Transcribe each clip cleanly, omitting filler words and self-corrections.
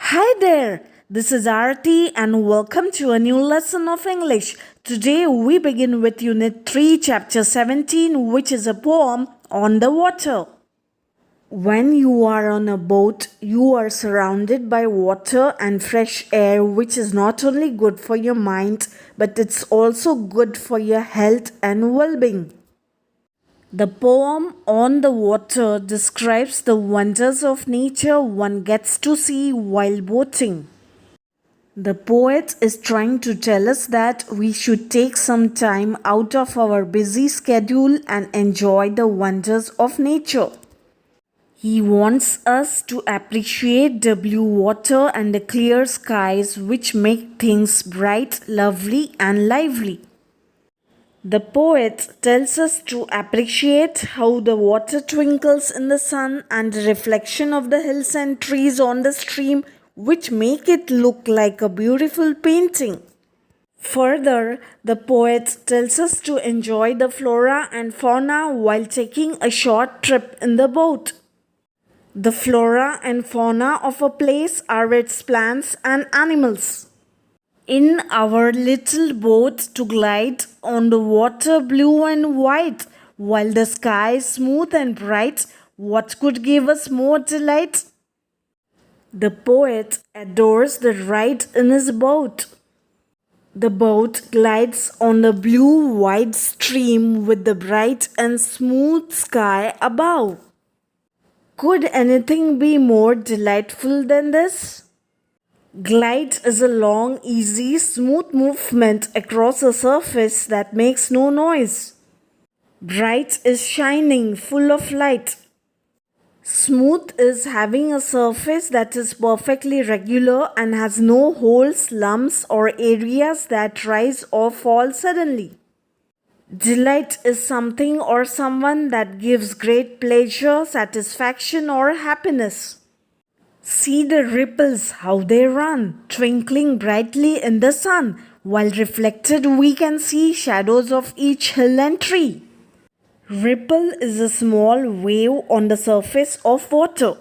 Hi there, this is Arati and welcome to a new lesson of English. Today we begin with Unit 3, Chapter 17, which is a poem on the water. When you are on a boat, you are surrounded by water and fresh air, which is not only good for your mind, but it's also good for your health and well-being. The poem On the Water describes the wonders of nature one gets to see while boating. The poet is trying to tell us that we should take some time out of our busy schedule and enjoy the wonders of nature. He wants us to appreciate the blue water and the clear skies which make things bright, lovely, and lively. The poet tells us to appreciate how the water twinkles in the sun and the reflection of the hills and trees on the stream, which make it look like a beautiful painting. Further, the poet tells us to enjoy the flora and fauna while taking a short trip in the boat. The flora and fauna of a place are its plants and animals. In our little boat to glide on the water blue and white, while the sky is smooth and bright, what could give us more delight? The poet adores the ride in his boat. The boat glides on the blue wide stream with the bright and smooth sky above. Could anything be more delightful than this? Glide is a long, easy, smooth movement across a surface that makes no noise. Bright is shining, full of light. Smooth is having a surface that is perfectly regular and has no holes, lumps, or areas that rise or fall suddenly. Delight is something or someone that gives great pleasure, satisfaction, or happiness. See the ripples, how they run, twinkling brightly in the sun, while reflected we can see shadows of each hill and tree. Ripple is a small wave on the surface of water.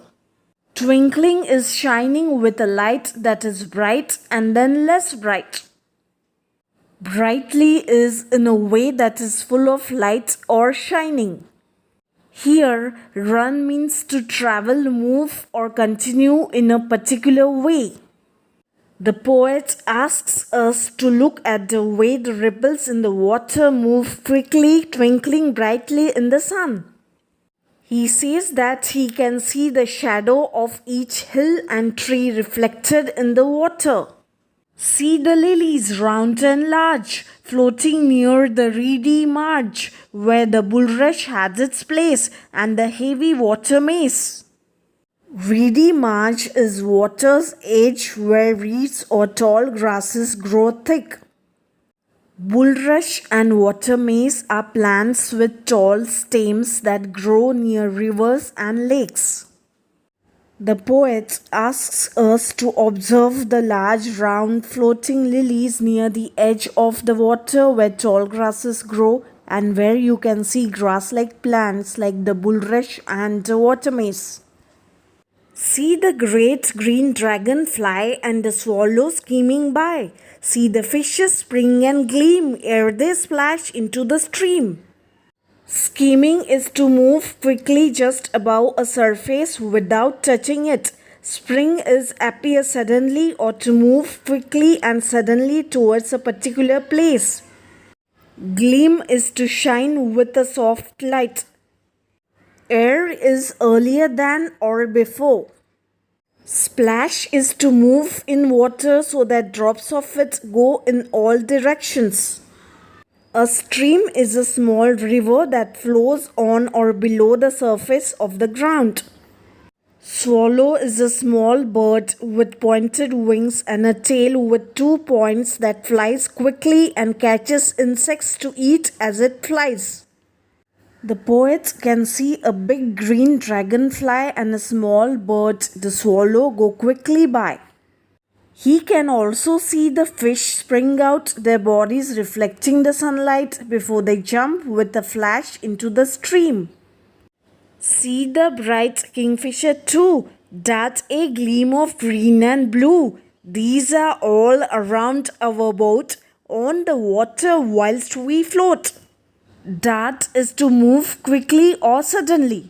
Twinkling is shining with a light that is bright and then less bright. Brightly is in a way that is full of light or shining. Here, run means to travel, move, or continue in a particular way. The poet asks us to look at the way the ripples in the water move quickly, twinkling brightly in the sun. He says that he can see the shadow of each hill and tree reflected in the water. See the lilies, round and large, floating near the reedy marge, where the bulrush has its place, and the heavy water maze. Reedy marge is water's edge where reeds or tall grasses grow thick. Bulrush and water maze are plants with tall stems that grow near rivers and lakes. The poet asks us to observe the large round floating lilies near the edge of the water where tall grasses grow and where you can see grass-like plants like the bulrush and the water maze. See the great green dragonfly and the swallow skimming by. See the fishes spring and gleam ere they splash into the stream. Skimming is to move quickly just above a surface without touching it. Spring is appear suddenly or to move quickly and suddenly towards a particular place. Gleam is to shine with a soft light. Air is earlier than or before. Splash is to move in water so that drops of it go in all directions. A stream is a small river that flows on or below the surface of the ground. Swallow is a small bird with pointed wings and a tail with 2 points that flies quickly and catches insects to eat as it flies. The poet can see a big green dragonfly and a small bird, the swallow, go quickly by. He can also see the fish spring out, their bodies reflecting the sunlight before they jump with a flash into the stream. See the bright kingfisher too. That's a gleam of green and blue. These are all around our boat on the water whilst we float. That is to move quickly or suddenly.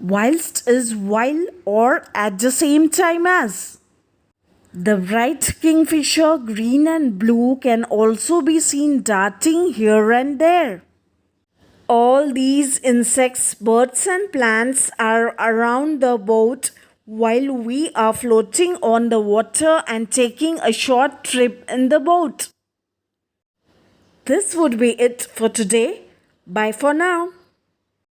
Whilst is while or at the same time as. The bright kingfisher, green and blue, can also be seen darting here and there. All these insects, birds, and plants are around the boat while we are floating on the water and taking a short trip in the boat. This would be it for today. Bye for now.